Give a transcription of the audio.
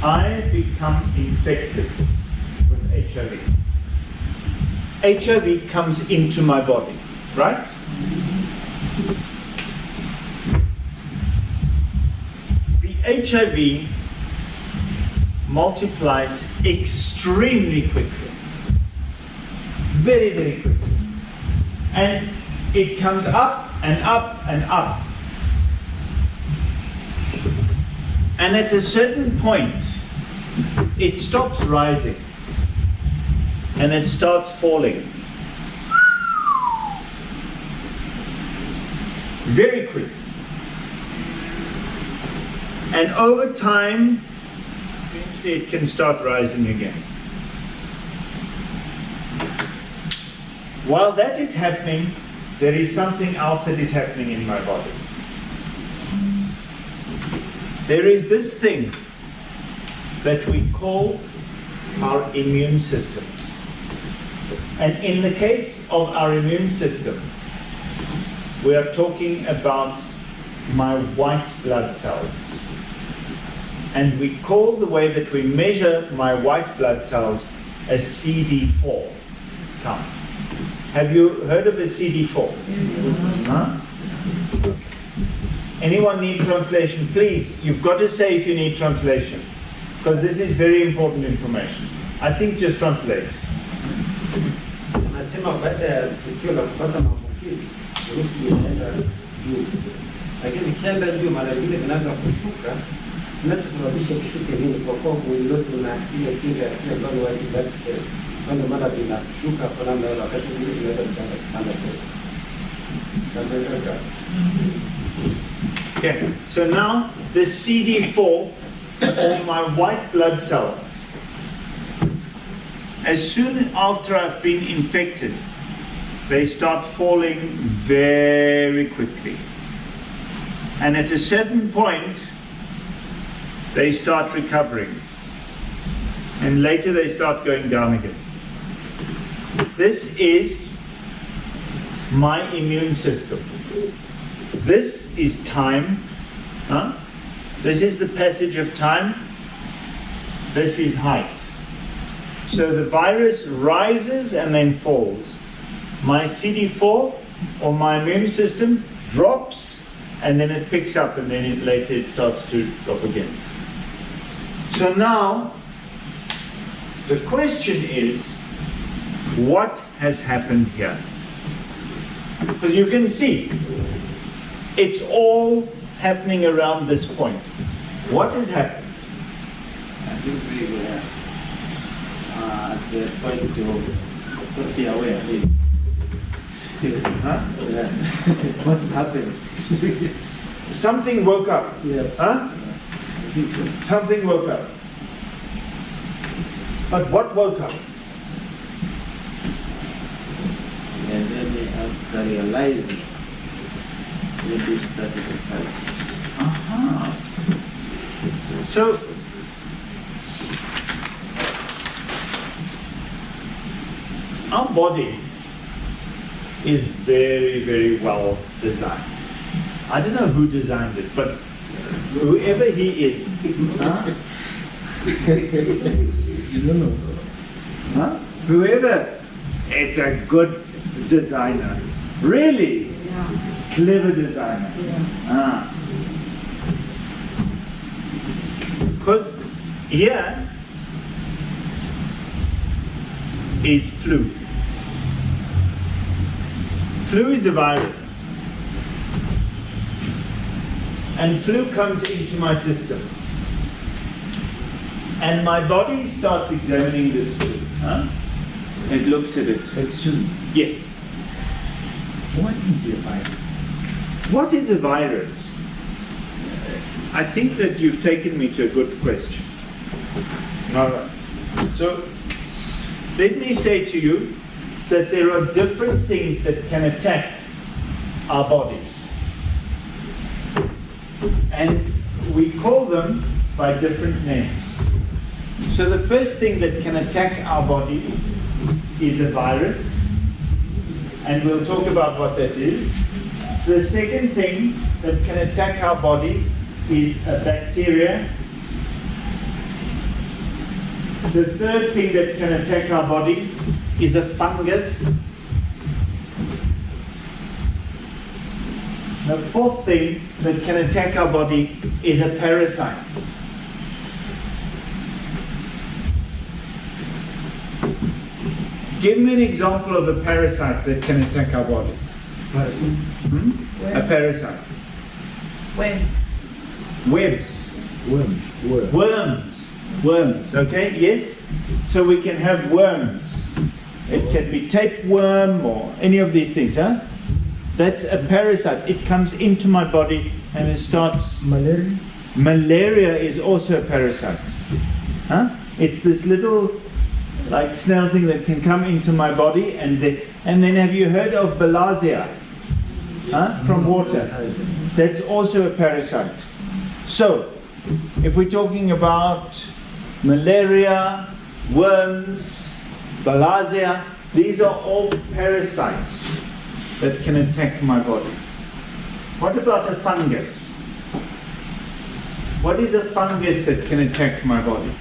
I become infected with HIV. HIV comes into my body, right? The HIV multiplies extremely quickly, very, very quickly. And it comes up and up and up. And at a certain point, it stops rising and it starts falling. Very quick. And over time, eventually it can start rising again. While that is happening, there is something else that is happening in my body. There is this thing that we call our immune system. And in the case of our immune system, we are talking about my white blood cells. And we call the way that we measure my white blood cells a CD4 count. Have you heard of a CD4? Yes. Huh? Anyone need translation? Please, you've got to say if you need translation, because this is very important information. I think just translate. Nasema baada ya tukio la kupata maambukizi, virusi vinaenda juu. Lakini kienda juu mara vile vinaanza kushuka, kinachosababisha kushuka nini? Kwa kuwa mwili wetu una ile kinga ya seli ambayo white blood cell. Ndio mara vinashuka kwa namna hiyo, wakati mwili unaenda kupanda tena. Okay, so now the CD4, or my white blood cells, as soon after I've been infected, they start falling very quickly. And at a certain point, they start recovering. And later they start going down again. This is my immune system. This is time. Huh? This is the passage of time. This is height. So the virus rises and then falls. My CD4 or my immune system drops and then it picks up and then later it starts to drop again. So now the question is, what has happened here? Because you can see it's all happening around this point. What has happened? I think we were at the point of not be aware. Huh? Yeah. What's happened? Something woke up. Yeah. Huh? Something woke up. But what woke up? And then after realizing, maybe it started to fight. Aha. So, our body is very, very well designed. I don't know who designed it, but whoever he is. Huh? You don't know. Huh? Whoever, it's a good designer. Really? Yeah. Clever designer. Yes. Ah. Because here is flu. Flu is a virus. And flu comes into my system. And my body starts examining this flu. Huh? It looks at it. Excuse me, Yes. what is a virus? What is a virus? I think that you've taken me to a good question. All right. So, let me say to you that there are different things that can attack our bodies. And we call them by different names. So the first thing that can attack our body is a virus. And we'll talk about what that is. The second thing that can attack our body is a bacteria. The third thing that can attack our body is a fungus. The fourth thing that can attack our body is a parasite. Give me an example of a parasite that can attack our body. Parasite. A parasite. Worms. Webs. Worm. Worms, okay, yes? So we can have worms. It can be tapeworm or any of these things, huh? That's a parasite. It comes into my body and it starts... Malaria. Malaria is also a parasite. Huh? It's this little like snail thing that can come into my body and then have you heard of bilharzia? Huh? From water. That's also a parasite. So, if we're talking about malaria, worms, bilharzia, these are all parasites that can attack my body. What about a fungus? What is a fungus that can attack my body?